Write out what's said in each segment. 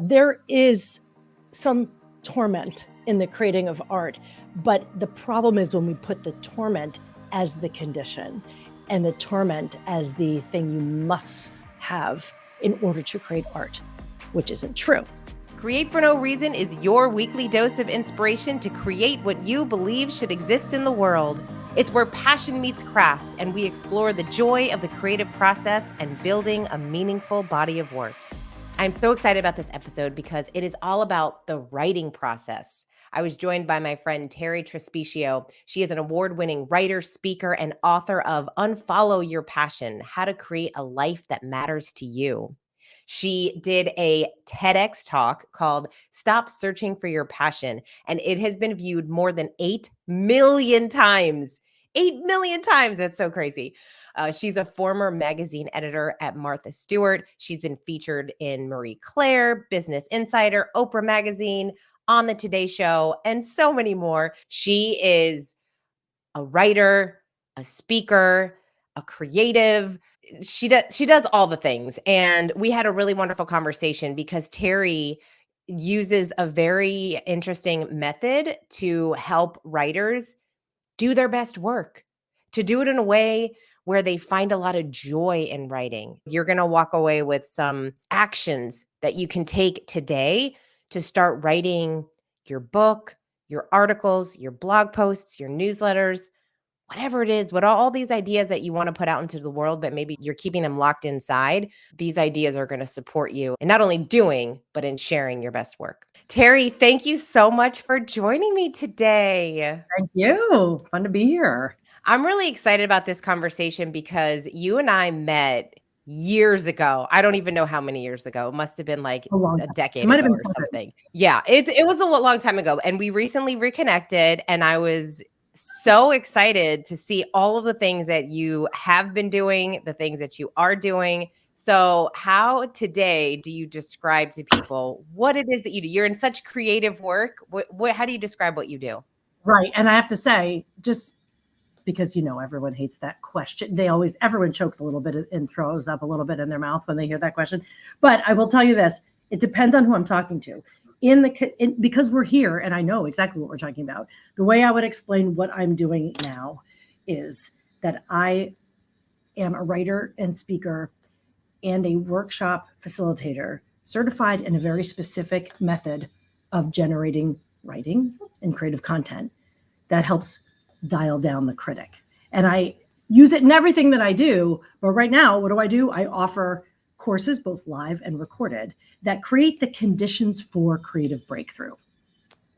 There is some torment in the creating of art, but the problem is when we put the torment as the condition and the torment as the thing you must have in order to create art, which isn't true. Create for No Reason is your weekly dose of inspiration to create what you believe should exist in the world. It's where passion meets craft, and we explore the joy of the creative process and building a meaningful body of work. I'm so excited about this episode because it is all about the writing process. I was joined by my friend Terri Trespicio. She is an award-winning writer, speaker, and author of Unfollow Your Passion: How to Create a Life That Matters to You. She did a TEDx talk called Stop Searching for Your Passion, and it has been viewed more than 8 million times. 8 million times. That's so crazy. She's a former magazine editor at Martha Stewart. She's been featured in Marie Claire, Business Insider, Oprah Magazine, on the Today Show, and so many more. She is a writer, a speaker, a creative. She does all the things. And we had a really wonderful conversation because Terri uses a very interesting method to help writers do their best work, to do it in a way where they find a lot of joy in writing. You're going to walk away with some actions that you can take today to start writing your book, your articles, your blog posts, your newsletters, whatever it is, what all these ideas that you want to put out into the world, but maybe you're keeping them locked inside. These ideas are going to support you in not only doing, but in sharing your best work. Terri, thank you so much for joining me today. Thank you. Fun to be here. I'm really excited about this conversation because you and I met years ago. I don't even know how many years ago. It must have been like a decade ago or something. Yeah, it was a long time ago. And we recently reconnected, and I was so excited to see all of the things that you have been doing, the things that you are doing. So how today do you describe to people what it is that you do? You're in such creative work. How do you describe what you do? Right. And I have to say, just because, everyone hates that question. Everyone chokes a little bit and throws up a little bit in their mouth when they hear that question. But I will tell you this, it depends on who I'm talking to. Because we're here and I know exactly what we're talking about, the way I would explain what I'm doing now is that I am a writer and speaker and a workshop facilitator certified in a very specific method of generating writing and creative content that helps dial down the critic. And I use it in everything that I do. But right now, what do? I offer courses, both live and recorded, that create the conditions for creative breakthrough.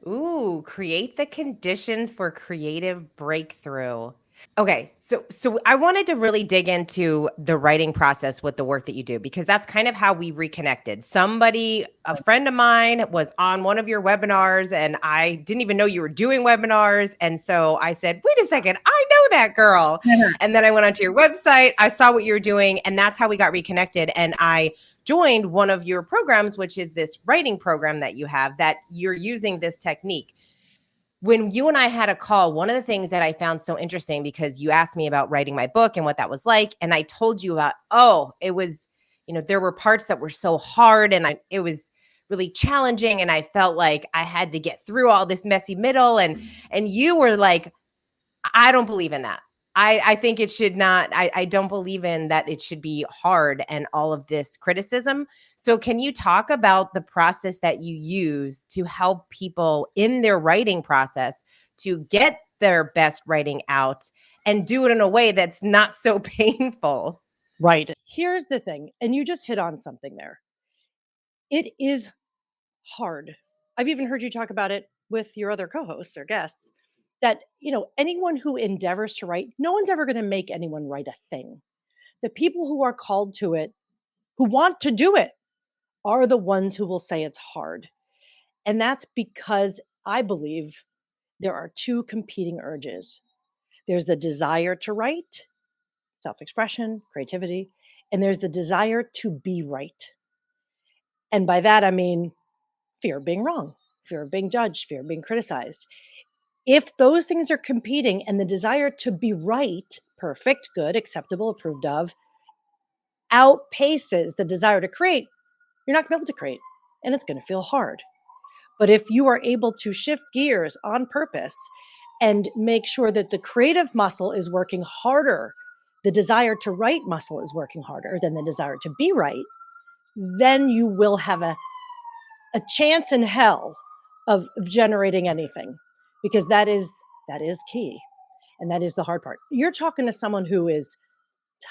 Ooh, create the conditions for creative breakthrough. Okay, so I wanted to really dig into the writing process with the work that you do, because that's kind of how we reconnected. A friend of mine was on one of your webinars and I didn't even know you were doing webinars. And so I said, wait a second, I know that girl. Yeah. And then I went onto your website, I saw what you were doing, and that's how we got reconnected. And I joined one of your programs, which is this writing program that you have, that you're using this technique. When you and I had a call, one of the things that I found so interesting, because you asked me about writing my book and what that was like, and I told you about, it was, there were parts that were so hard and it was really challenging, and I felt like I had to get through all this messy middle, and you were like, I don't believe in that. I think it should not, I don't believe in that it should be hard and all of this criticism. So can you talk about the process that you use to help people in their writing process to get their best writing out and do it in a way that's not so painful? Right. Here's the thing, and you just hit on something there. It is hard. I've even heard you talk about it with your other co-hosts or guests, that, anyone who endeavors to write, no one's ever going to make anyone write a thing. The people who are called to it, who want to do it, are the ones who will say it's hard. And that's because I believe there are two competing urges. There's the desire to write, self-expression, creativity, and there's the desire to be right. And by that, I mean fear of being wrong, fear of being judged, fear of being criticized. If those things are competing and the desire to be right, perfect, good, acceptable, approved of, outpaces the desire to create, you're not going to be able to create. and it's going to feel hard. But if you are able to shift gears on purpose and make sure that the creative muscle is working harder, the desire to write muscle is working harder than the desire to be right, then you will have a chance in hell of generating anything, because that is key, and that is the hard part. You're talking to someone who is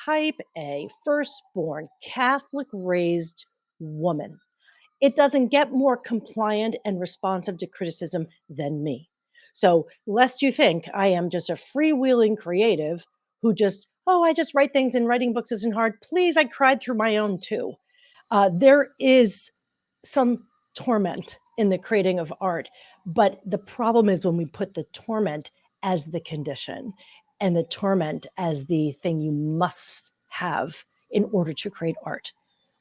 type A, firstborn, Catholic raised woman. It doesn't get more compliant and responsive to criticism than me. So, lest you think I am just a freewheeling creative who just, oh, I just write things and writing books isn't hard. Please, I cried through my own too. There is some torment in the creating of art, but the problem is when we put the torment as the condition and the torment as the thing you must have in order to create art,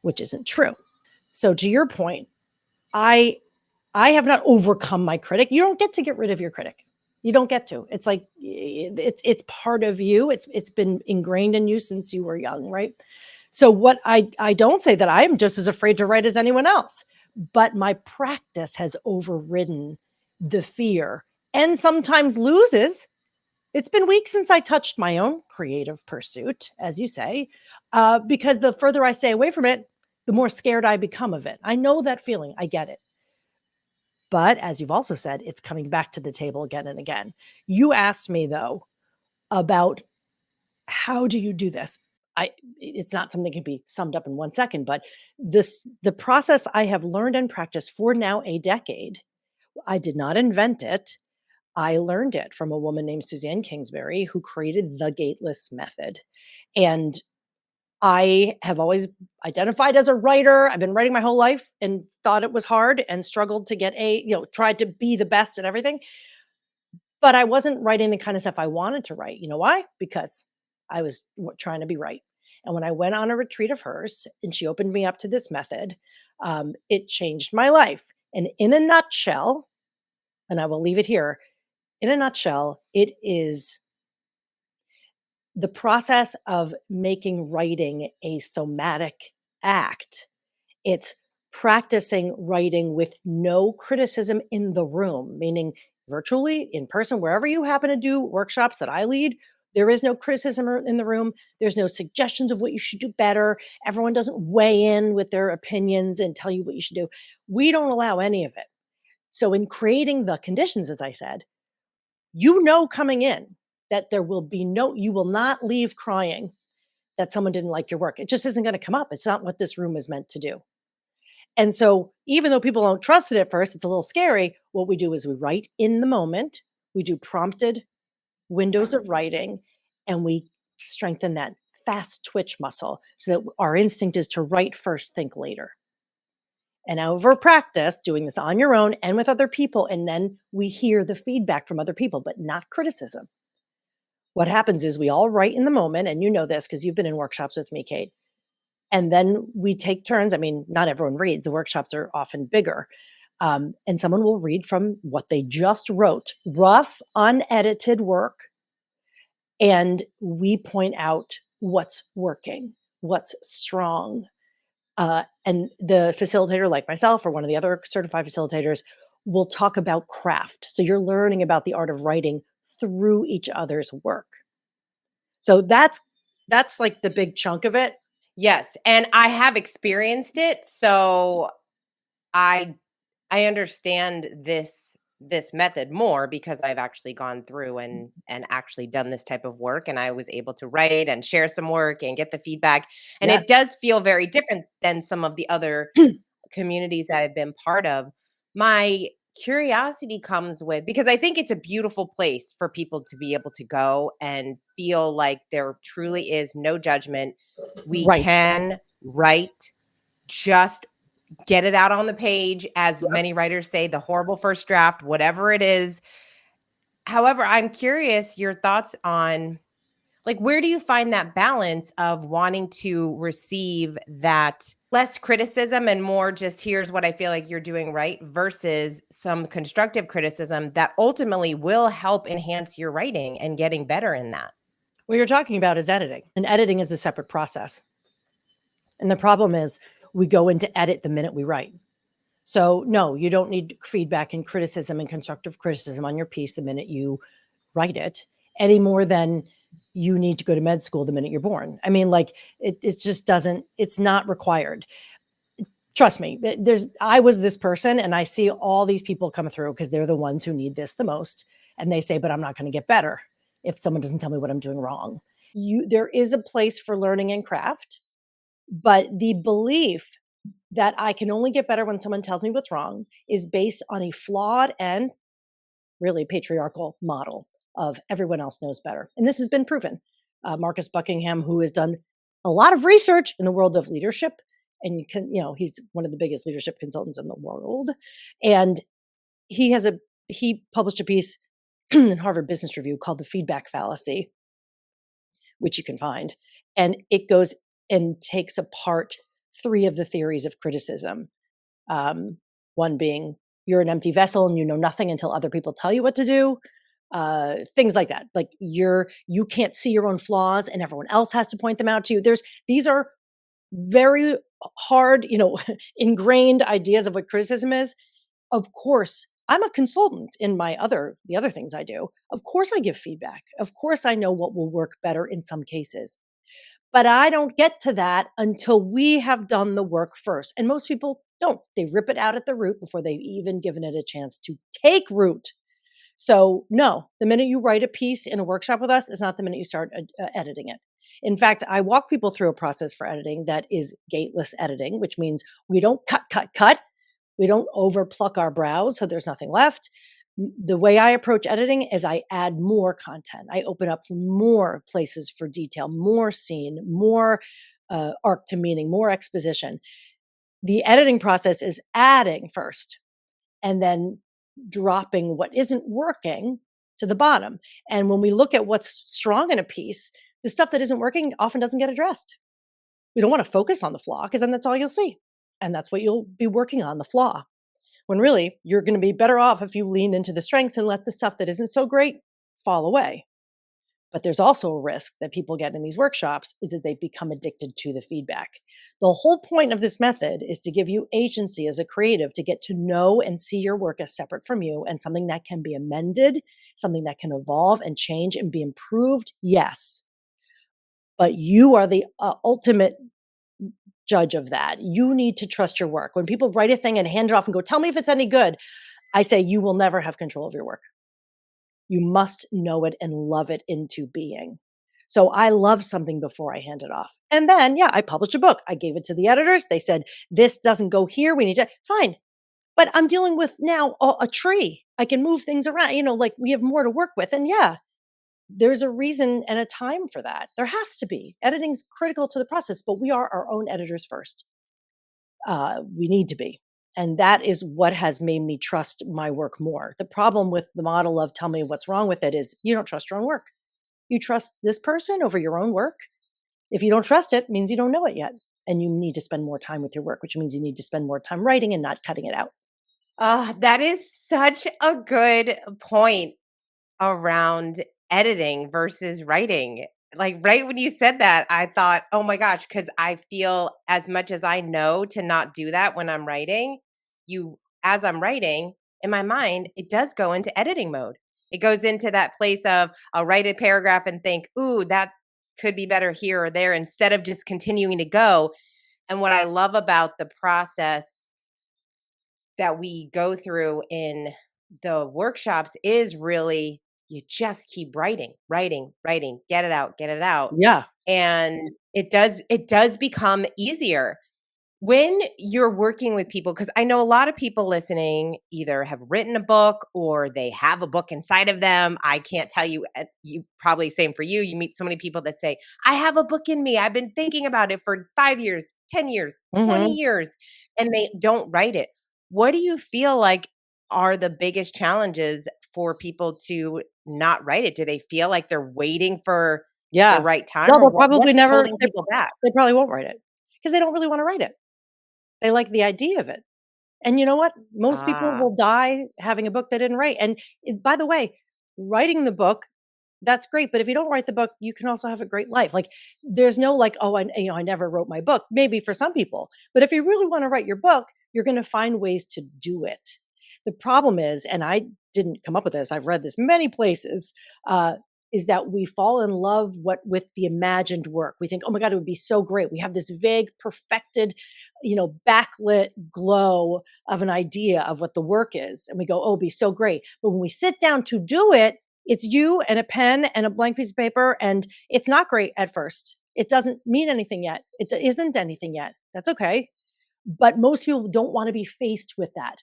which isn't true. So to your point, I I have not overcome my critic. You don't get to get rid of your critic. You don't get to. It's like it's part of you. It's been ingrained in you since you were young, right? So what I don't say that I'm just as afraid to write as anyone else, but my practice has overridden the fear and sometimes loses. It's been weeks since I touched my own creative pursuit, as you say, because the further I stay away from it, the more scared I become of it. I know that feeling. I get it. But as you've also said, it's coming back to the table again and again. You asked me, though, about how do you do this? It's not something that can be summed up in 1 second, but the process I have learned and practiced for now a decade. I did not invent it. I learned it from a woman named Suzanne Kingsbury who created the Gateless Method. And I have always identified as a writer. I've been writing my whole life and thought it was hard and struggled to get tried to be the best at everything. But I wasn't writing the kind of stuff I wanted to write. You know why? Because I was trying to be right. And when I went on a retreat of hers and she opened me up to this method, it changed my life. And in a nutshell, and I will leave it here, in a nutshell, it is the process of making writing a somatic act. It's practicing writing with no criticism in the room, meaning virtually, in person, wherever you happen to do workshops that I lead, there is no criticism in the room. There's no suggestions of what you should do better. Everyone doesn't weigh in with their opinions and tell you what you should do. We don't allow any of it. So, in creating the conditions, as I said, coming in that you will not leave crying that someone didn't like your work. It just isn't going to come up. It's not what this room is meant to do. And so, even though people don't trust it at first, it's a little scary. What we do is we write in the moment, we do prompted windows of writing, and we strengthen that fast twitch muscle so that our instinct is to write first, think later. And over practice, doing this on your own and with other people, and then we hear the feedback from other people, but not criticism. What happens is we all write in the moment, and you know this because you've been in workshops with me, Kate. And then we take turns. I mean, not everyone reads. The workshops are often bigger. And someone will read from what they just wrote, rough, unedited work. And we point out what's working, what's strong. And the facilitator, like myself or one of the other certified facilitators, will talk about craft. So you're learning about the art of writing through each other's work. So that's like the big chunk of it. Yes, and I have experienced it, so I I understand this method more because I've actually gone through and actually done this type of work, and I was able to write and share some work and get the feedback, and Yes. it does feel very different than some of the other communities that I've been part of. My curiosity comes with, because I think it's a beautiful place for people to be able to go and feel like there truly is no judgment. We Right. can write, just get it out on the page, as Yep. many writers say, the horrible first draft, whatever it is. However, I'm curious your thoughts on, like, where do you find that balance of wanting to receive that less criticism and more just here's what I feel like you're doing right versus some constructive criticism that ultimately will help enhance your writing and getting better in that? What you're talking about is editing, and editing is a separate process. And the problem is we go into edit the minute we write. So, no, you don't need feedback and criticism and constructive criticism on your piece the minute you write it, any more than you need to go to med school the minute you're born. I mean, like, it just doesn't, it's not required. Trust me, I was this person, and I see all these people come through because they're the ones who need this the most. And they say, but I'm not going to get better if someone doesn't tell me what I'm doing wrong. There is a place for learning and craft, but the belief that I can only get better when someone tells me what's wrong is based on a flawed and really patriarchal model of everyone else knows better. And this has been proven. Marcus Buckingham, who has done a lot of research in the world of leadership, and he's one of the biggest leadership consultants in the world. And he published a piece in Harvard Business Review called The Feedback Fallacy, which you can find. And it goes and takes apart 3 of the theories of criticism. One being you're an empty vessel and you know nothing until other people tell you what to do. Things like that. Like you can't see your own flaws and everyone else has to point them out to you. These are very hard, ingrained ideas of what criticism is. Of course, I'm a consultant in the other things I do. Of course I give feedback. Of course I know what will work better in some cases. But I don't get to that until we have done the work first. And most people don't. They rip it out at the root before they've even given it a chance to take root. So, no, the minute you write a piece in a workshop with us is not the minute you start editing it. In fact, I walk people through a process for editing that is gateless editing, which means we don't cut. We don't over pluck our brows so there's nothing left. The way I approach editing is I add more content. I open up for more places for detail, more scene, more arc to meaning, more exposition. The editing process is adding first and then dropping what isn't working to the bottom. And when we look at what's strong in a piece, the stuff that isn't working often doesn't get addressed. We don't want to focus on the flaw because then that's all you'll see. And that's what you'll be working on, the flaw. When really you're going to be better off if you lean into the strengths and let the stuff that isn't so great fall away. But there's also a risk that people get in these workshops is that they become addicted to the feedback. The whole point of this method is to give you agency as a creative to get to know and see your work as separate from you and something that can be amended, something that can evolve and change and be improved. Yes. But you are the ultimate judge of that. You need to trust your work. When people write a thing and hand it off and go, tell me if it's any good, I say you will never have control of your work. You must know it and love it into being. So I love something before I hand it off. And then, I published a book. I gave it to the editors. They said, this doesn't go here. We need to, fine. But I'm dealing with now a tree. I can move things around, like we have more to work with. And there's a reason and a time for that. There has to be. Editing's critical to the process, but we are our own editors first. We need to be. And that is what has made me trust my work more. The problem with the model of tell me what's wrong with it is you don't trust your own work. You trust this person over your own work. If you don't trust it, it means you don't know it yet. And you need to spend more time with your work, which means you need to spend more time writing and not cutting it out. That is such a good point around editing versus writing. Like right when you said that, I thought, oh my gosh, because I feel as much as I know to not do that when I'm writing, as I'm writing in my mind, it does go into editing mode. It goes into that place of I'll write a paragraph and think, ooh, that could be better here or there instead of just continuing to go. And what I love about the process that we go through in the workshops is really you just keep writing, get it out, get it out. Yeah. And it does become easier when you're working with people, because I know a lot of people listening either have written a book or they have a book inside of them. I can't tell you, you probably same for you. You meet so many people that say, I have a book in me. I've been thinking about it for 5 years, 10 years, 20 Mm-hmm. years, and they don't write it. What do you feel like are the biggest challenges for people to not write it? Do they feel like they're waiting for the Yeah. right time, No, or they'll probably what's never, holding people back? they probably won't write it because they don't really want to write it. They like the idea of it. And you know what? Most people Ah, will die having a book they didn't write. And by the way, writing the book, that's great. But if you don't write the book, you can also have a great life. Like there's no like, oh, I never wrote my book. Maybe for some people, but if you really want to write your book, you're going to find ways to do it. The problem is, and I didn't come up with this, I've read this many places, uh, is that we fall in love with the imagined work. We think, oh my God, it would be so great. We have this vague, perfected, backlit glow of an idea of what the work is. And we go, oh, it'd be so great. But when we sit down to do it, it's you and a pen and a blank piece of paper, and it's not great at first. It doesn't mean anything yet. It isn't anything yet. That's okay. But most people don't want to be faced with that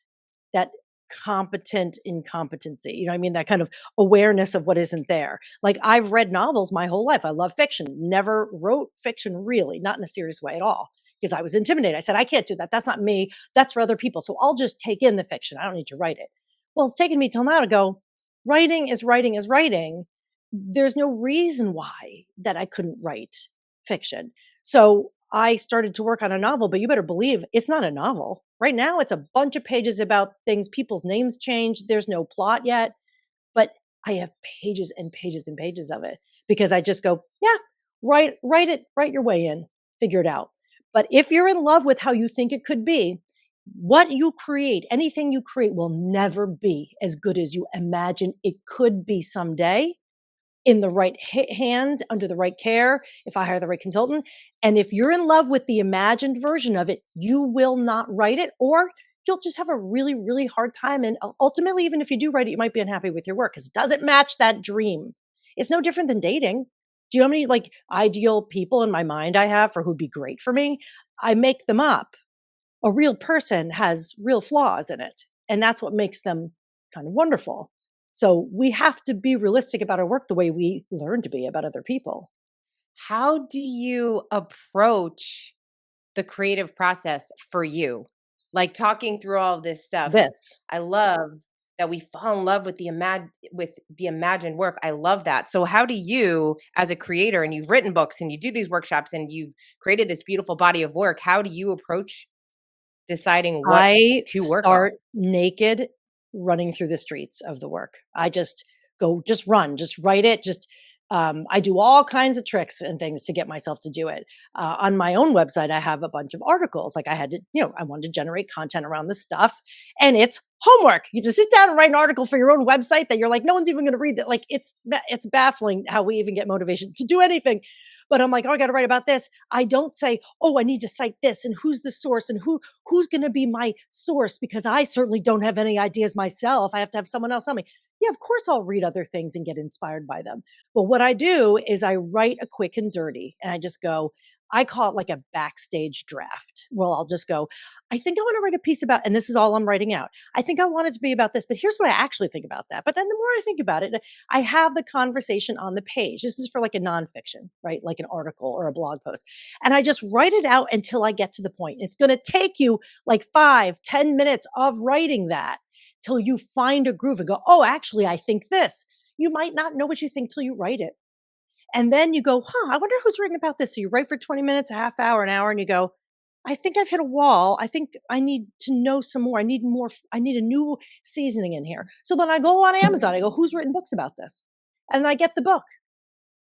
competent incompetency. You know what I mean? That kind of awareness of what isn't there. Like I've read novels my whole life. I love fiction. Never wrote fiction really, not in a serious way at all. Because I was intimidated. I said, I can't do that. That's not me. That's for other people. So I'll just take in the fiction. I don't need to write it. Well, it's taken me till now to go, writing is writing is writing. There's no reason why that I couldn't write fiction. So I started to work on a novel, but you better believe it's not a novel. Right now, it's a bunch of pages about things, people's names change. There's no plot yet, but I have pages and pages and pages of it because I just go, yeah, write it, write your way in, figure it out. But if you're in love with how you think it could be, what you create, anything you create will never be as good as you imagine it could be someday in the right hands, under the right care, if I hire the right consultant. And if you're in love with the imagined version of it, you will not write it, or you'll just have a really, really hard time. And ultimately, even if you do write it, you might be unhappy with your work because it doesn't match that dream. It's no different than dating. Do you know how many like ideal people in my mind I have for who'd be great for me? I make them up. A real person has real flaws in it. And that's what makes them kind of wonderful. So we have to be realistic about our work the way we learn to be about other people. How do you approach the creative process for you? Like talking through all of this stuff. This, I love that we fall in love with the imagined work. I love that. So how do you as a creator, and you've written books and you do these workshops and you've created this beautiful body of work, how do you approach deciding what I to work start on? naked running through the streets of the work. I just go, just run, just write it. I do all kinds of tricks and things to get myself to do it. On my own website, I have a bunch of articles. Like I had to, I wanted to generate content around this stuff, and it's homework. You just sit down and write an article for your own website that you're like, no one's even going to read that. Like it's baffling how we even get motivation to do anything. But I'm like, oh, I got to write about this. I don't say, oh, I need to cite this and who's the source and who's going to be my source, because I certainly don't have any ideas myself. I have to have someone else tell me. Yeah, of course I'll read other things and get inspired by them. But what I do is I write a quick and dirty, and I just go, I call it like a backstage draft. Well, I'll just go, I think I want to write a piece about, and this is all I'm writing out. I think I want it to be about this, but here's what I actually think about that. But then the more I think about it, I have the conversation on the page. This is for like a nonfiction, right? Like an article or a blog post. And I just write it out until I get to the point. It's going to take you like 5-10 minutes of writing that till you find a groove and go, oh, actually, I think this. You might not know what you think till you write it. And then you go, I wonder who's written about this. So you write for 20 minutes, a half hour, an hour, and you go, I think I've hit a wall. I think I need to know some more. I need more. I need a new seasoning in here. So then I go on Amazon. I go, who's written books about this? And I get the book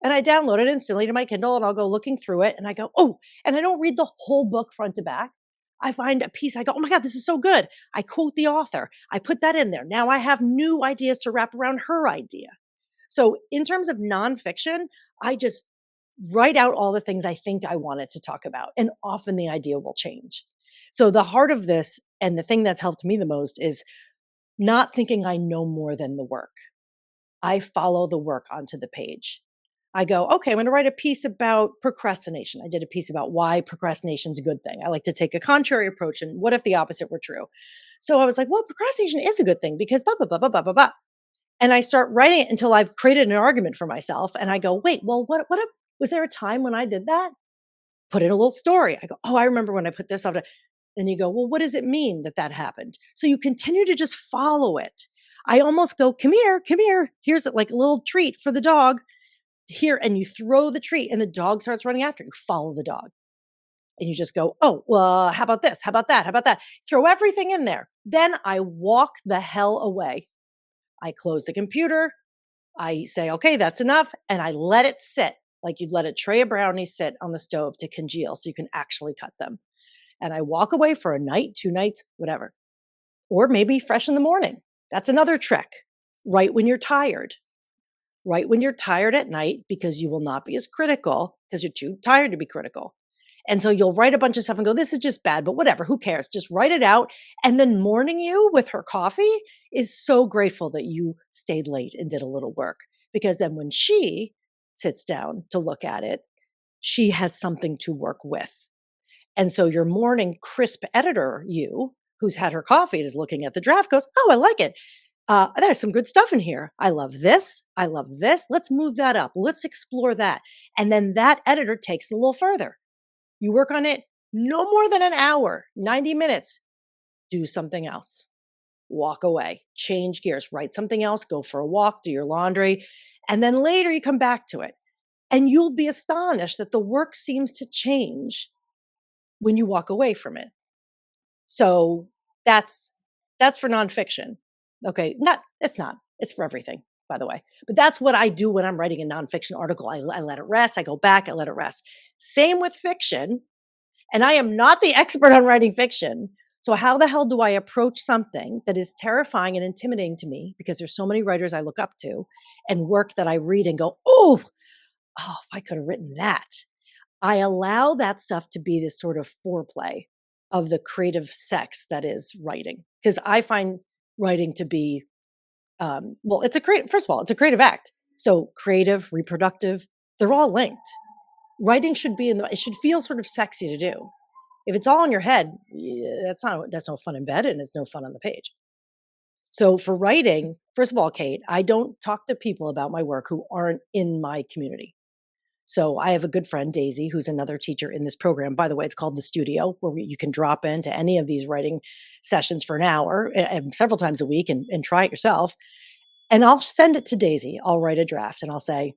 and I download it instantly to my Kindle, and I'll go looking through it and I go, oh, and I don't read the whole book front to back. I find a piece. I go, oh my God, this is so good. I quote the author. I put that in there. Now I have new ideas to wrap around her idea. So in terms of nonfiction, I just write out all the things I think I wanted to talk about. And often the idea will change. So the heart of this, and the thing that's helped me the most, is not thinking I know more than the work. I follow the work onto the page. I go, okay, I'm going to write a piece about procrastination. I did a piece about why procrastination is a good thing. I like to take a contrary approach. And what if the opposite were true? So I was like, well, procrastination is a good thing because blah, blah, blah, blah, blah, blah, blah. And I start writing it until I've created an argument for myself. And I go, wait, well, was there a time when I did that? Put in a little story. I go, oh, I remember when I put this on. Then you go, well, what does it mean that that happened? So you continue to just follow it. I almost go, come here, come here. Here's like a little treat for the dog here. And you throw the treat and the dog starts running after you. Follow the dog. And you just go, oh, well, how about this? How about that? How about that? Throw everything in there. Then I walk the hell away. I close the computer. I say, okay, that's enough. And I let it sit like you'd let a tray of brownies sit on the stove to congeal so you can actually cut them. and I walk away for a night, 2 nights, whatever. Or maybe fresh in the morning. That's another trick. Write when you're tired. Write when you're tired at night because you will not be as critical because you're too tired to be critical. And so you'll write a bunch of stuff and go, this is just bad, but whatever, who cares? Just write it out. And then morning you with her coffee is so grateful that you stayed late and did a little work. Because then when she sits down to look at it, she has something to work with. And so your morning crisp editor, you, who's had her coffee and is looking at the draft, goes, oh, I like it. There's some good stuff in here. I love this. I love this. Let's move that up. Let's explore that. And then that editor takes it a little further. You work on it no more than an hour, 90 minutes. Do something else. Walk away, change gears, write something else, go for a walk, do your laundry. And then later you come back to it. And you'll be astonished that the work seems to change when you walk away from it. So that's for nonfiction. Okay, it's not. It's for everything, by the way. But that's what I do when I'm writing a nonfiction article. I let it rest. I go back. I let it rest. Same with fiction. And I am not the expert on writing fiction. So how the hell do I approach something that is terrifying and intimidating to me because there's so many writers I look up to and work that I read and go, oh, if I could have written that. I allow that stuff to be this sort of foreplay of the creative sex that is writing. Because I find writing to be, well, first of all, it's a creative act. So creative, reproductive, they're all linked. Writing should be it should feel sort of sexy to do. If it's all in your head, that's no fun in bed and it's no fun on the page. So for writing, first of all, Kate, I don't talk to people about my work who aren't in my community. So I have a good friend, Daisy, who's another teacher in this program. By the way, it's called The Studio, where you can drop into any of these writing sessions for an hour and several times a week and try it yourself. And I'll send it to Daisy. I'll write a draft and I'll say,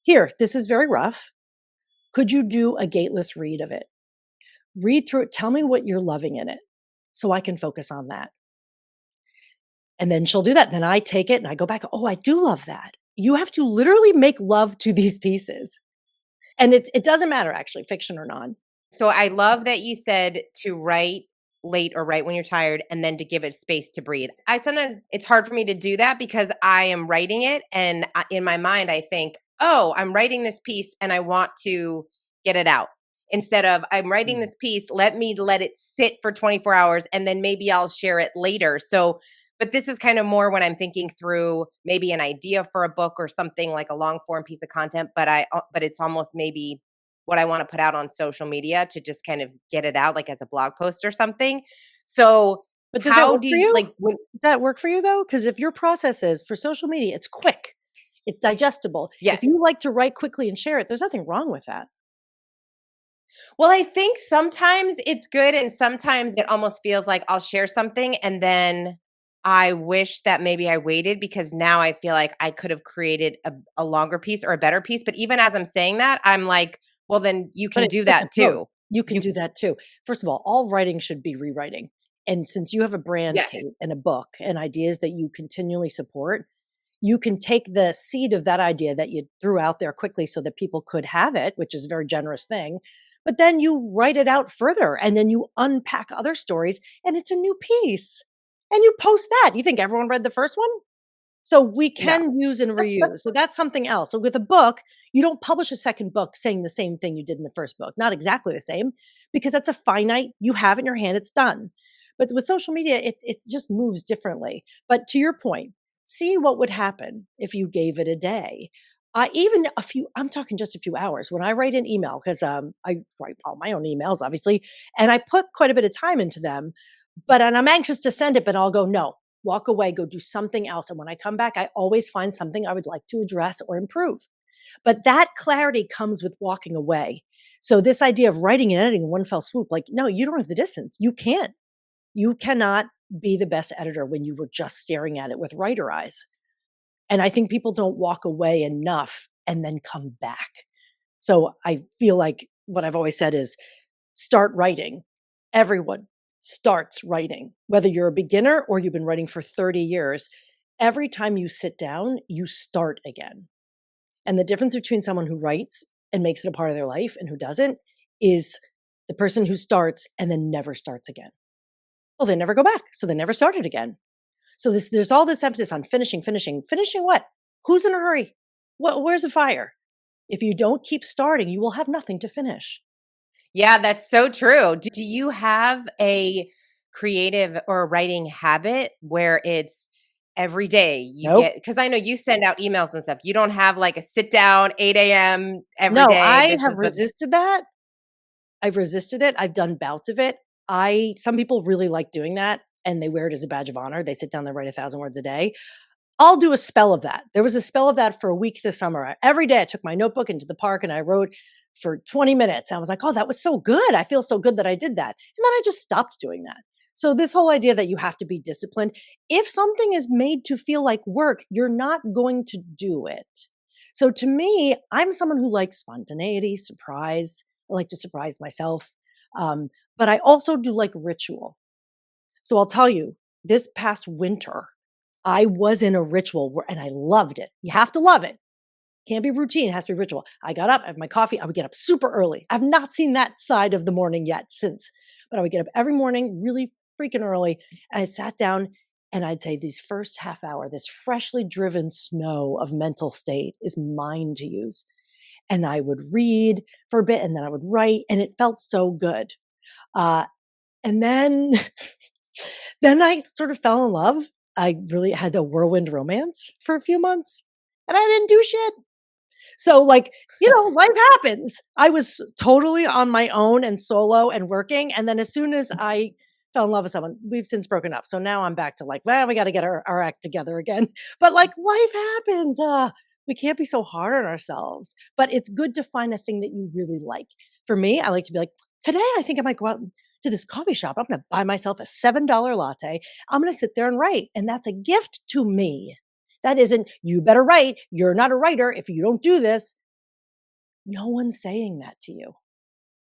here, this is very rough. Could you do a gateless read of it? Read through it. Tell me what you're loving in it so I can focus on that. And then she'll do that. Then I take it and I go back. Oh, I do love that. You have to literally make love to these pieces. And it doesn't matter actually, fiction or non. So I love that you said to write late or write when you're tired and then to give it space to breathe. I sometimes it's hard for me to do that because I am writing it and in my mind I think, "Oh, I'm writing this piece and I want to get it out." Instead of I'm writing this piece, let it sit for 24 hours and then maybe I'll share it later. So but this is kind of more when I'm thinking through maybe an idea for a book or something like a long form piece of content, but it's almost maybe what I want to put out on social media to just kind of get it out like as a blog post or something. So But does that how work do for you you? like when Does that work for you though? Because if your process is for social media, it's quick, it's digestible. If yes. you like to write quickly and share it, there's nothing wrong with that. Well, I think sometimes it's good and sometimes it almost feels like I'll share something and then I wish that maybe I waited because now I feel like I could have created a longer piece or a better piece. But even as I'm saying that, I'm like, well, then you But can it's do listen, that no, too. you can You do that too. First of all writing should be rewriting. And since you have a brand, yes. Kate, and a book and ideas that you continually support, you can take the seed of that idea that you threw out there quickly so that people could have it, which is a very generous thing. But then you write it out further and then you unpack other stories and it's a new piece. And you post that. You think everyone read the first one? So we No. can use and reuse. So that's something else. So with a book, you don't publish a second book saying the same thing you did in the first book. Not exactly the same, because that's a finite, you have it in your hand, it's done. But with social media, it just moves differently. But to your point, see what would happen if you gave it a day. Even a few, I'm talking just a few hours. When I write an email, because I write all my own emails, obviously, and I put quite a bit of time into them, and I'm anxious to send it, but I'll go, no, walk away, go do something else. And when I come back, I always find something I would like to address or improve. But that clarity comes with walking away. So this idea of writing and editing in one fell swoop, like, no, you don't have the distance. You can't. You cannot be the best editor when you were just staring at it with writer eyes. And I think people don't walk away enough and then come back. So I feel like what I've always said is start writing. Everyone starts writing, whether you're a beginner or you've been writing for 30 years. Every time you sit down, you start again. And the difference between someone who writes and makes it a part of their life and who doesn't is The person who starts and then never starts again. Well, they never go back, so they never started again. So there's all this emphasis on finishing, finishing. Finishing what? Who's in a hurry? Where's the fire? If you don't keep starting, you will have nothing to finish. Yeah, that's so true. Do you have a creative or a writing habit where it's every day you Nope. get, because I know you send out emails and stuff. You don't have like a sit down 8 a.m. every No, day. I This have is the resisted that. I've resisted it. I've done bouts of it. Some people really like doing that and they wear it as a badge of honor. They sit down, they write 1,000 words a day. I'll do a spell of that. There was a spell of that for a week this summer. Every day I took my notebook into the park and I wrote for 20 minutes. I was like, oh, that was so good. I feel so good that I did that. And then I just stopped doing that. So, this whole idea that you have to be disciplined, if something is made to feel like work, you're not going to do it. So, to me, I'm someone who likes spontaneity, surprise. I like to surprise myself. Um, but I also do like ritual. So I'll tell you, this past winter, I was in a ritual and I loved it. You have to love it. Can't be routine, it has to be ritual. I got up, I had my coffee, I would get up super early. I've not seen that side of the morning yet since, but I would get up every morning really freaking early and I sat down and I'd say these first half hour, this freshly driven snow of mental state is mine to use. And I would read for a bit and then I would write and it felt so good. Uh, and then Then I sort of fell in love. I really had a whirlwind romance for a few months, and I didn't do shit. So, like, life happens. I was totally on my own and solo and working, and then as soon as I fell in love with someone, we've since broken up. So now I'm back to like, well, we gotta get our act together again. But, like, life happens. We can't be so hard on ourselves, but it's good to find a thing that you really like. For me, I like to be like, "Today, I think I might go out to this coffee shop. I'm gonna buy myself a $7 latte. I'm gonna sit there and write, and that's a gift to me." That isn't, "You better write. You're not a writer if you don't do this." No one's saying that to you.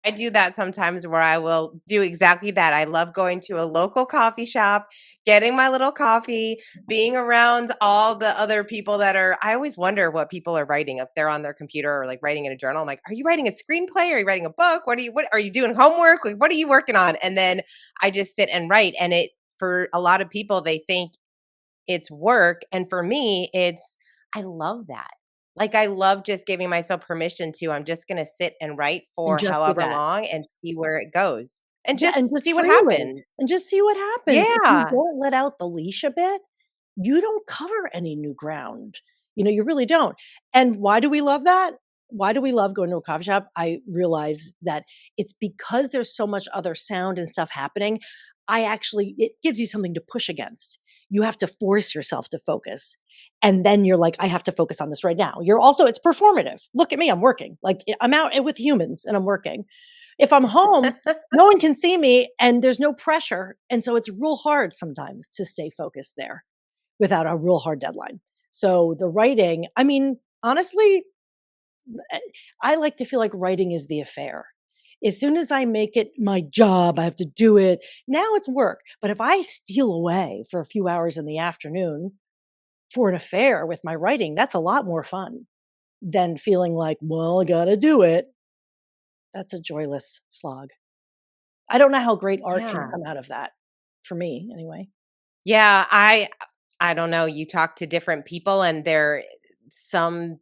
I do that sometimes where I will do exactly that. I love going to a local coffee shop, getting my little coffee, being around all the other people that are I always wonder what people are writing if they're on their computer or like writing in a journal. I'm like, "Are you writing a screenplay? Are you writing a book? What are you doing homework? Like, what are you working on?" And then I just sit and write and it for a lot of people they think it's work, and for me, it's I love that. Like, I love just giving myself permission to I'm just gonna sit and write And for just do however that. long and see where it goes, and Yeah, and just just see what freely, happens. and just see what happens. If you Yeah. don't let out the leash a bit, you don't cover any new ground. You really don't. And why do we love that? Why do we love going to a coffee shop? I realize that it's because there's so much other sound and stuff happening. It gives you something to push against. You have to force yourself to focus. And then you're like, I have to focus on this right now. It's performative. Look at me, I'm working. Like I'm out with humans and I'm working. If I'm home, no one can see me and there's no pressure. And so it's real hard sometimes to stay focused there without a real hard deadline. So the writing, I mean, honestly, eh, I like to feel like writing is the affair. As soon as I make it my job, I have to do it. Now it's work. But if I steal away for a few hours in the afternoon for an affair with my writing, that's a lot more fun than feeling like, well, I gotta do it. That's a joyless slog. I don't know how great art can Yeah. come out of that, for me anyway. Yeah, I don't know, you talk to different people and there some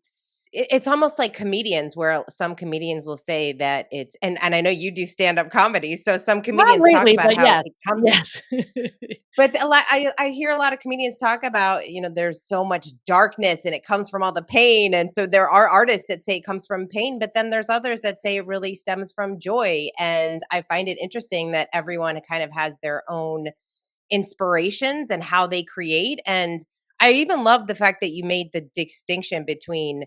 it's almost like comedians where some comedians will say that it's and I know you do stand-up comedy, so some Not comedians talk lately, about but how yes, it comes. yes. But I hear a lot of comedians talk about, there's so much darkness and it comes from all the pain. And so there are artists that say it comes from pain, but then there's others that say it really stems from joy. And I find it interesting that everyone kind of has their own inspirations and how they create. And I even love the fact that you made the distinction between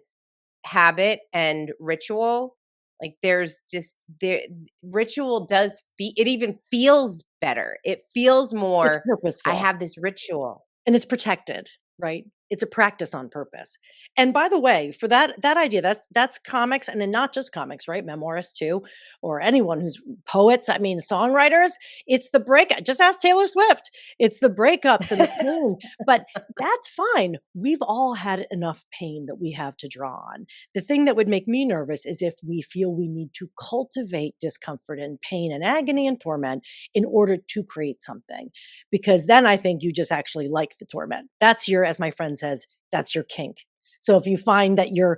habit and ritual. Like there's just there ritual it even feels better. It feels It's more I purposeful have this ritual. and it's protected, right? It's a practice on purpose. And by the way, for that idea, that's comics, and then not just comics, right? Memoirists too, or anyone who's poets. I mean, songwriters. It's the break. Just ask Taylor Swift. It's the breakups and the pain. But that's fine. We've all had enough pain that we have to draw on. The thing that would make me nervous is if we feel we need to cultivate discomfort and pain and agony and torment in order to create something, because then I think you just actually like the torment. That's your, as my friend says, that's your kink. So if you find that you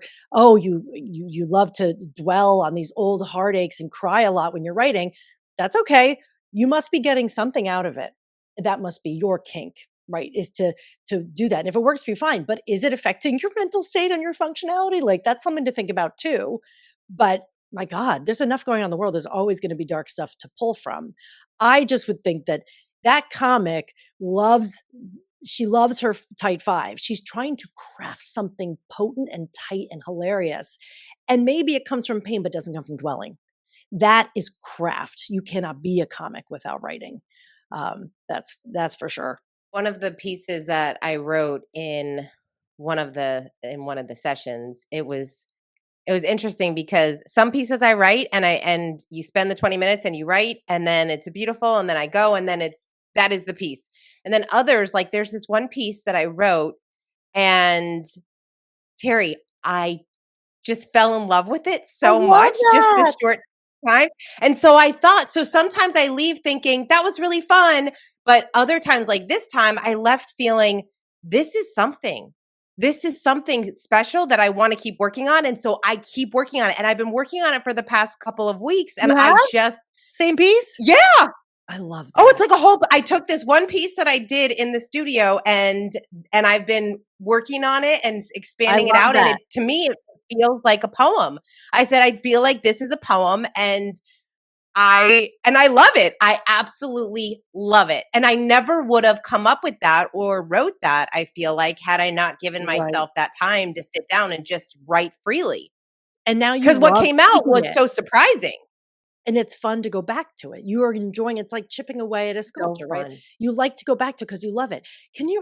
love to dwell on these old heartaches and cry a lot when you're writing, that's okay. You must be getting something out of it. That must be your kink, right? Is to do that. And if it works for you, fine. But is it affecting your mental state and your functionality? Like, that's something to think about too. But my God, there's enough going on in the world. There's always going to be dark stuff to pull from. I just would think that that comic loves she loves her tight five. She's trying to craft something potent and tight and hilarious. And maybe it comes from pain, but doesn't come from dwelling. That is craft. You cannot be a comic without writing. That's for sure. One of the pieces that I wrote in one of the sessions, it was interesting because some pieces I write and you spend the 20 minutes and you write and then it's beautiful and then I go and then that is the piece. And then others, like there's this one piece that I wrote and Terry, I just fell in love with it I so love much, just this that. short time. And so I thought, so sometimes I leave thinking that was really fun, but other times like this time I left feeling this is something. This is something special that I want to keep working on. And so I keep working on it. And I've been working on it for the past couple of weeks. And You have I just, same piece. yeah. I love Oh, that. it's like a whole I took this one piece that I did in the studio and I've been working on it and I expanding it love out and that. it to me it feels like a poem. I said I feel like this is a poem and I love it. I absolutely love it. And I never would have come up with that or wrote that, I feel like, had I not given Right. myself that time to sit down and just write freely. And now you Cuz what love came out keeping was it. so surprising. And it's fun to go back to it. You are enjoying it's like chipping away at a So sculpture, right? fun. You like to go back to it because you love it.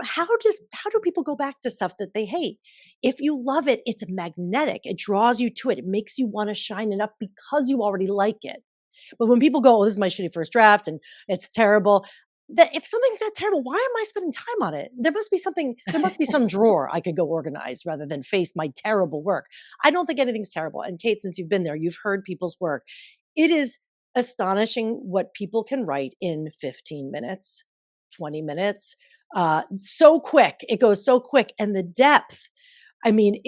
How do people go back to stuff that they hate? If you love it, it's magnetic. It draws you to it. It makes you want to shine it up because you already like it. But when people go, "Oh, this is my shitty first draft and it's terrible," that if something's that terrible, why am I spending time on it? There must be some drawer I could go organize rather than face my terrible work. I don't think anything's terrible. And Kate, since you've been there, you've heard people's work. It is astonishing what people can write in 15 minutes, 20 minutes. So quick. It goes so quick. And the depth, I mean,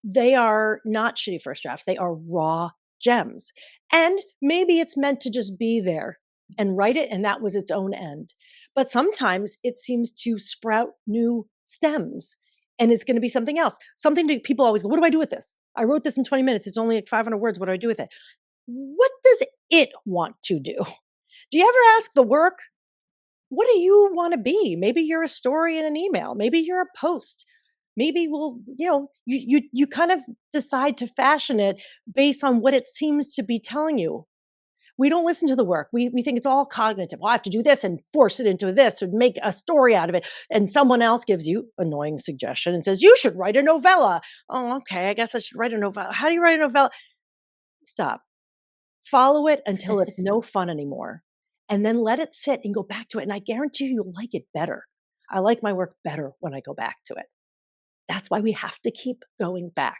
they are not shitty first drafts. They are raw gems. And maybe it's meant to just be there and write it, and that was its own end. But sometimes it seems to sprout new stems, and it's going to be something else. Something that people always go, "What do I do with this? I wrote this in 20 minutes. It's only like 500 words. What do I do with it?" What does it want to do? Do you ever ask the work, what do you want to be? Maybe you're a story in an email. Maybe you're a post. Maybe you kind of decide to fashion it based on what it seems to be telling you. We don't listen to the work. We think it's all cognitive. Well, I have to do this and force it into this or make a story out of it. And someone else gives you annoying suggestion and says, you should write a novella. Oh, okay. I guess I should write a novella. How do you write a novella? Stop. Follow it until it's no fun anymore, and then let it sit and go back to it, and I guarantee you you'll like it better. I like my work better when I go back to it. That's why we have to keep going back.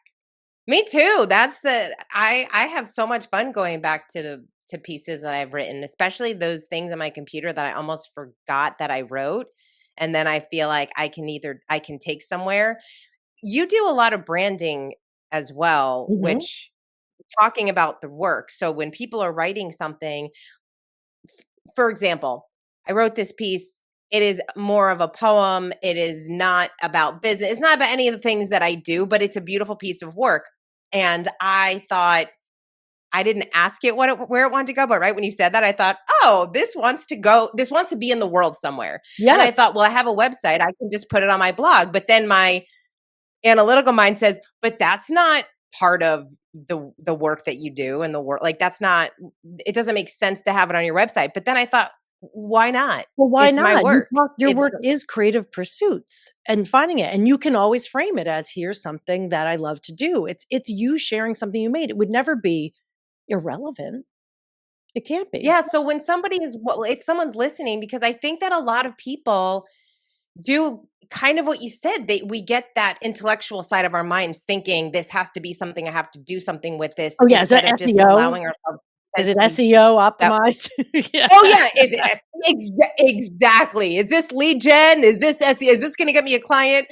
Me too. That's the I have so much fun going back to pieces that I've written, especially those things on my computer that I almost forgot that I wrote. And then I feel like I can take somewhere. You do a lot of branding as well, Mhm. which talking about the work. So when people are writing something, for example, I wrote this piece. It is more of a poem. It is not about business. It's not about any of the things that I do, but it's a beautiful piece of work. And I thought, I didn't ask it where it wanted to go, but right when you said that, I thought, oh, this wants to be in the world somewhere. And I Yes. thought, well, I have a website. I can just put it on my blog. But then my analytical mind says, but that's not part of the work that you do and the work. Like that's not, it doesn't make sense to have it on your website. But then I thought, Why not? Well, why It's my not? You work. talk your It's work is creative pursuits and finding it, and you can always frame it as, "Here's something that I love to do." It's you sharing something you made. It would never be irrelevant. It can't be. yeah, so when somebody is well, if someone's listening, because I think that a lot of people do kind of what you said. We get that intellectual side of our minds thinking this has to be something, I have to do something with this, Oh, yeah, is it instead of just SEO? allowing ourselves to Is it potentially SEO that optimized? Yeah. oh yeah, exactly. Is this lead gen? Is this SEO? Is this going to get me a client?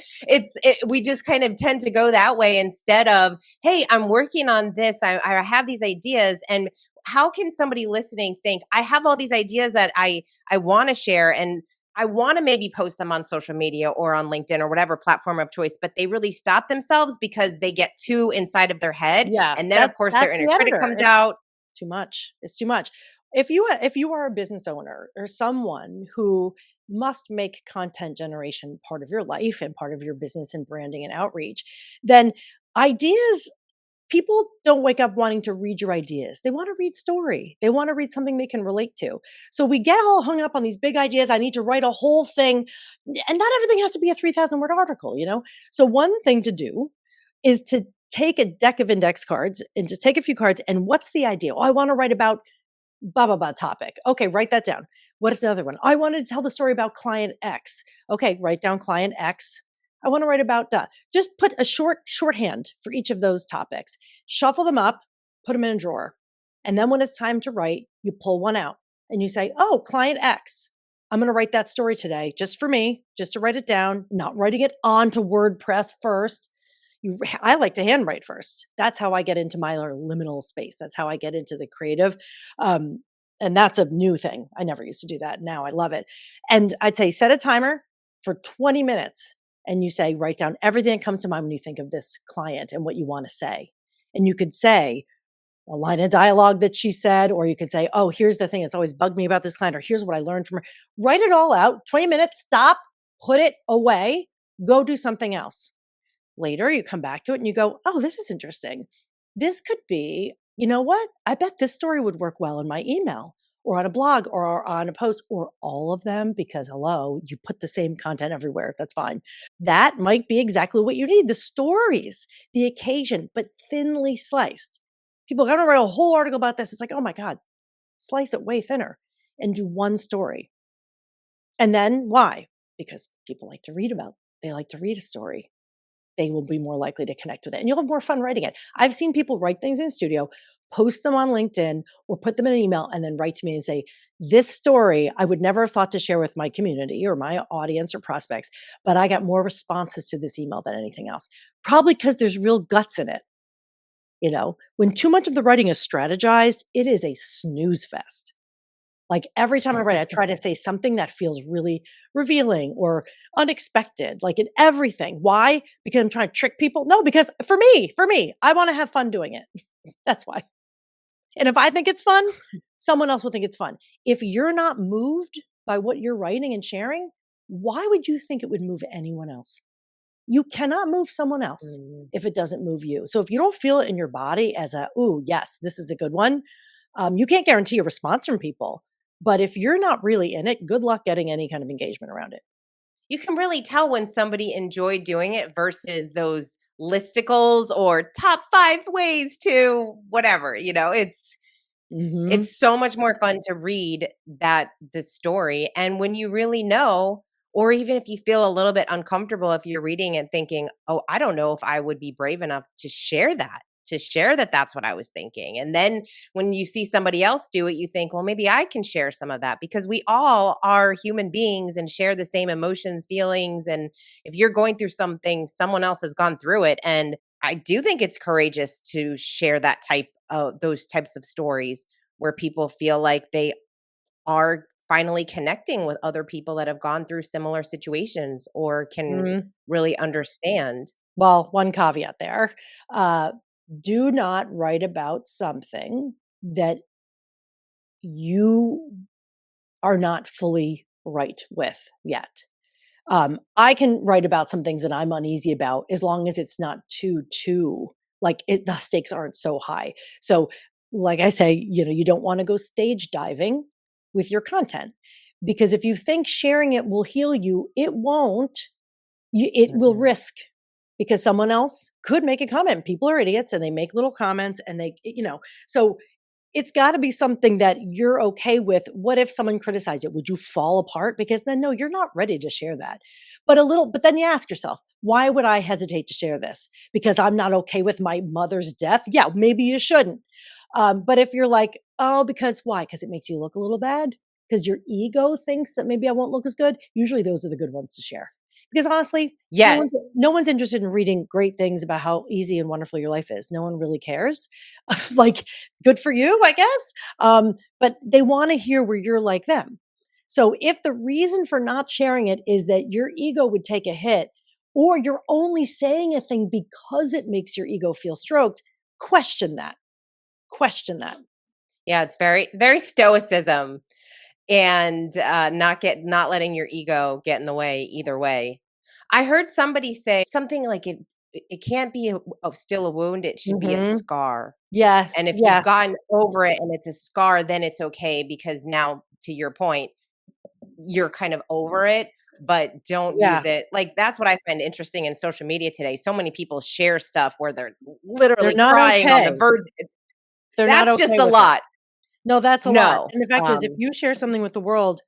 We just kind of tend to go that way instead of, hey, I'm working on this. I have these ideas, and how can somebody listening think I have all these ideas that I want to share, and I want to maybe post them on social media or on LinkedIn or whatever platform of choice, but they really stop themselves because they get too inside of their head, Yeah, and then of course their that's inner the critic editor. comes It's out. too much. It's too much. If you are a business owner or someone who must make content generation part of your life and part of your business and branding and outreach, then ideas people don't wake up wanting to read your ideas. They want to read story. They want to read something they can relate to. So we get all hung up on these big ideas. I need to write a whole thing. And not everything has to be a 3,000 word article, you know? So one thing to do is to take a deck of index cards and just take a few cards. And what's the idea? Oh, I want to write about blah, blah, blah topic. Okay, write that down. What is the other one? I wanted to tell the story about client X. Okay, write down client X. I want to write about just put a shorthand for each of those topics. Shuffle them up, put them in a drawer. And then when it's time to write, you pull one out and you say, "Oh, client X. I'm going to write that story today just for me, just to write it down, not writing it onto WordPress first. I like to handwrite first. That's how I get into my liminal space. That's how I get into the creative. Um, and that's a new thing. I never used to do that. Now I love it. And I'd say set a timer for 20 minutes and you say, write down everything that comes to mind when you think of this client and what you want to say. And you could say a line of dialogue that she said, or you could say, oh, here's the thing that's always bugged me about this client, or here's what I learned from her. Write it all out, 20 minutes, stop, put it away, go do something else. Later, you come back to it and you go, oh, this is interesting. This could be, you know what? I bet this story would work well in my email or on a blog or on a post or all of them because, hello, you put the same content everywhere. That's fine. That might be exactly what you need, the stories, the occasion, but thinly sliced. People are going to write a whole article about this. It's like, oh my God, slice it way thinner and do one story. And then why? Because people like to read about, they like to read a story, they will be more likely to connect with it and you'll have more fun writing it. I've seen people write things in studio, post them on LinkedIn or put them in an email and then write to me and say, this story I would never have thought to share with my community or my audience or prospects, but I got more responses to this email than anything else. Probably because there's real guts in it. You know, when too much of the writing is strategized, it is a snooze fest. Like every time I write, I try to say something that feels really revealing or unexpected, like in everything. Why? Because I'm trying to trick people? No, because for me, I want to have fun doing it. That's why. And if I think it's fun, someone else will think it's fun. If you're not moved by what you're writing and sharing, why would you think it would move anyone else? You cannot move someone else Mm. if it doesn't move you. So if you don't feel it in your body as a, ooh, yes, this is a good one, you can't guarantee a response from people. But if you're not really in it, good luck getting any kind of engagement around it. You can really tell when somebody enjoyed doing it versus those listicles or top 5 ways to whatever, Hmm. it's so much more fun to read the story, and when you really know, or even if you feel a little bit uncomfortable if you're reading and thinking, "Oh, I don't know if I would be brave enough to share that that's what I was thinking." And then when you see somebody else do it, you think, "Well, maybe I can share some of that," because we all are human beings and share the same emotions, feelings, and if you're going through something, someone else has gone through it, and I do think it's courageous to share that type of those types of stories where people feel like they are finally connecting with other people that have gone through similar situations or can Hmm. really understand. Well, one caveat there. Uh, do not write about something that you are not fully right with yet. I can write about some things that I'm uneasy about as long as it's not too like the stakes aren't so high. So, like I say, you know, you don't want to go stage diving with your content. Because if you think sharing it will heal you, it won't. It will Mm-mm. risk, because someone else could make a comment. People are idiots and they make little comments and so it's got to be something that you're okay with. What if someone criticized it? Would you fall apart? Because then, no, you're not ready to share that. But then you ask yourself, why would I hesitate to share this? Because I'm not okay with my mother's death? Yeah, maybe you shouldn't. But if you're like, oh, because why? Because it makes you look a little bad? Because your ego thinks that maybe I won't look as good? Usually those are the good ones to share. Because honestly, Yes. no one's interested in reading great things about how easy and wonderful your life is. No one really cares. Like, good for you, I guess. But they want to hear where you're like them. So if the reason for not sharing it is that your ego would take a hit, or you're only saying a thing because it makes your ego feel stroked, question that. Question that. Yeah, it's very, very stoicism and not letting your ego get in the way either way. I heard somebody say something like it can't be still a wound, it should be a Mhm. scar. Yeah, And if you've yeah, gotten over it and it's a scar, then it's okay because now, to your point, you're kind of over it, but don't use yeah. it. Like, that's what I find interesting in social media today. So many people share stuff where they're They're literally not crying on the okay. verge. They're not That's okay just a with it. lot. No, that's a lot. No. And the fact is, if you share something with the world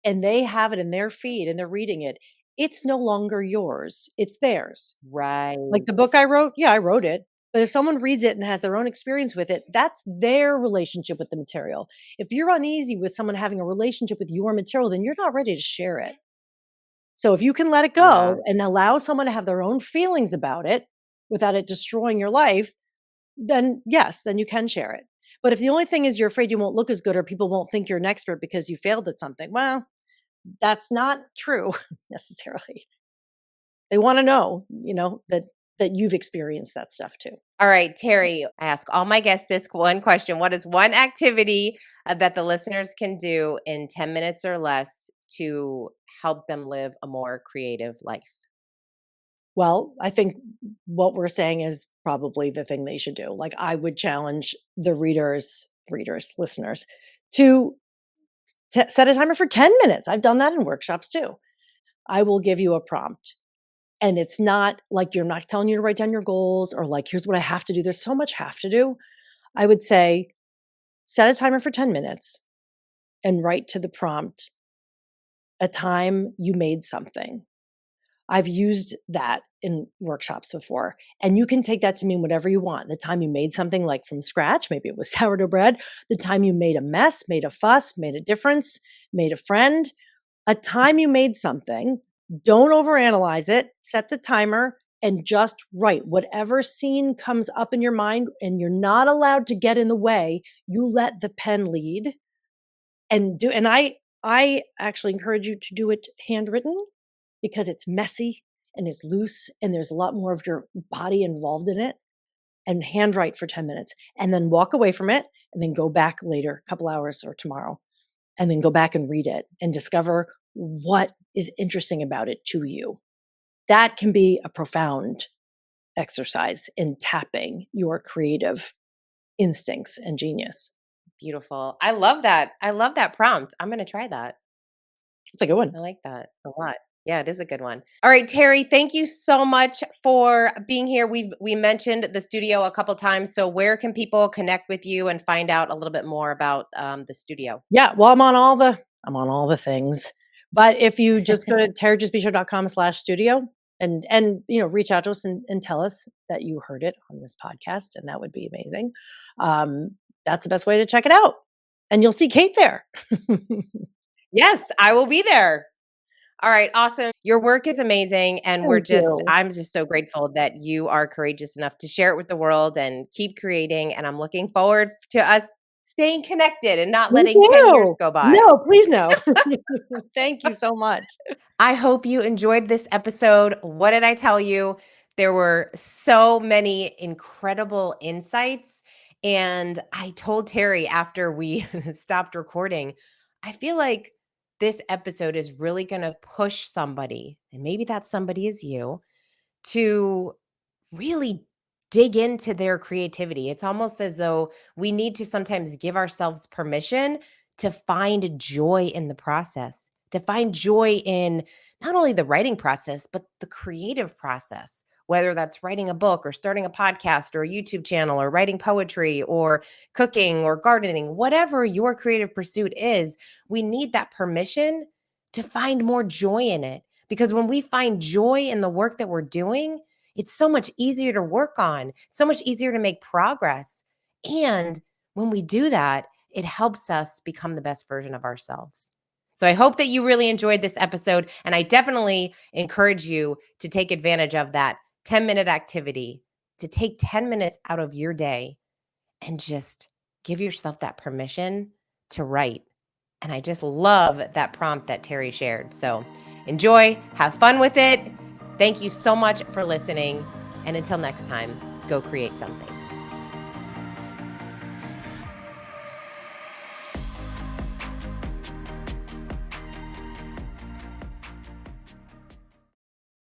and they have it in their feed and they're reading it, it's no longer yours. It's theirs. Like Right. the book I wrote, yeah, I wrote it. But if someone reads it and has their own experience with it, that's their relationship with the material. If you're uneasy with someone having a relationship with your material, then you're not ready to share it. So if you can let it Yeah. go and allow someone to have their own feelings about it without it destroying your life, then yes, then you can share it. But if the only thing is you're afraid you won't look as good or people won't think you're an expert because you failed at something, well, that's not true necessarily. They want to know, that you've experienced that stuff too. All right, Terry, I ask all my guests this one question. What is one activity that the listeners can do in 10 minutes or less to help them live a more creative life? Well, I think what we're saying is probably the thing they should do. Like, I would challenge the listeners to set a timer for 10 minutes. I've done that in workshops too. I will give you a prompt. And it's not like you're not telling you to write down your goals or like, here's what I have to do. There's so much have to do. I would say set a timer for 10 minutes and write to the prompt a time you made something. I've used that in workshops before. And you can take that to mean whatever you want. The time you made something like from scratch, maybe it was sourdough bread, the time you made a mess, made a fuss, made a difference, made a friend, a time you made something. Don't overanalyze it. Set the timer and just write whatever scene comes up in your mind, and you're not allowed to get in the way. You let the pen lead and I actually encourage you to do it handwritten because it's messy and it's loose and there's a lot more of your body involved in it, and handwrite for 10 minutes and then walk away from it and then go back later, a couple hours or tomorrow, and then go back and read it and discover what is interesting about it to you. That can be a profound exercise in tapping your creative instincts and genius. Beautiful. I love that. I love that prompt. I'm going to try that. It's a good one. I like that a lot. Yeah, it is a good one. All right, Terry, thank you so much for being here. We mentioned the studio a couple times. So where can people connect with you and find out a little bit more about the studio? Yeah, well, I'm on all the things. But if you just go to territrespicio.com/studio and reach out to us and tell us that you heard it on this podcast, and that would be amazing. That's the best way to check it out. And you'll see Kate there. Yes, I will be there. All right, awesome. Your work is amazing. And Thank you. I'm just so grateful that you are courageous enough to share it with the world and keep creating. And I'm looking forward to us staying connected and not Me letting 10 years too. go by. No, please no. Thank you so much. I hope you enjoyed this episode. What did I tell you? There were so many incredible insights. And I told Terry after we stopped recording, I feel like this episode is really going to push somebody, and maybe that somebody is you, to really dig into their creativity. It's almost as though we need to sometimes give ourselves permission to find joy in the process, to find joy in not only the writing process, but the creative process, whether that's writing a book or starting a podcast or a YouTube channel or writing poetry or cooking or gardening, whatever your creative pursuit is, we need that permission to find more joy in it. Because when we find joy in the work that we're doing, it's so much easier to work on, so much easier to make progress. And when we do that, it helps us become the best version of ourselves. So I hope that you really enjoyed this episode. And I definitely encourage you to take advantage of that 10-minute activity, to take 10 minutes out of your day and just give yourself that permission to write. And I just love that prompt that Terri shared. So enjoy, have fun with it. Thank you so much for listening. And until next time, go create something.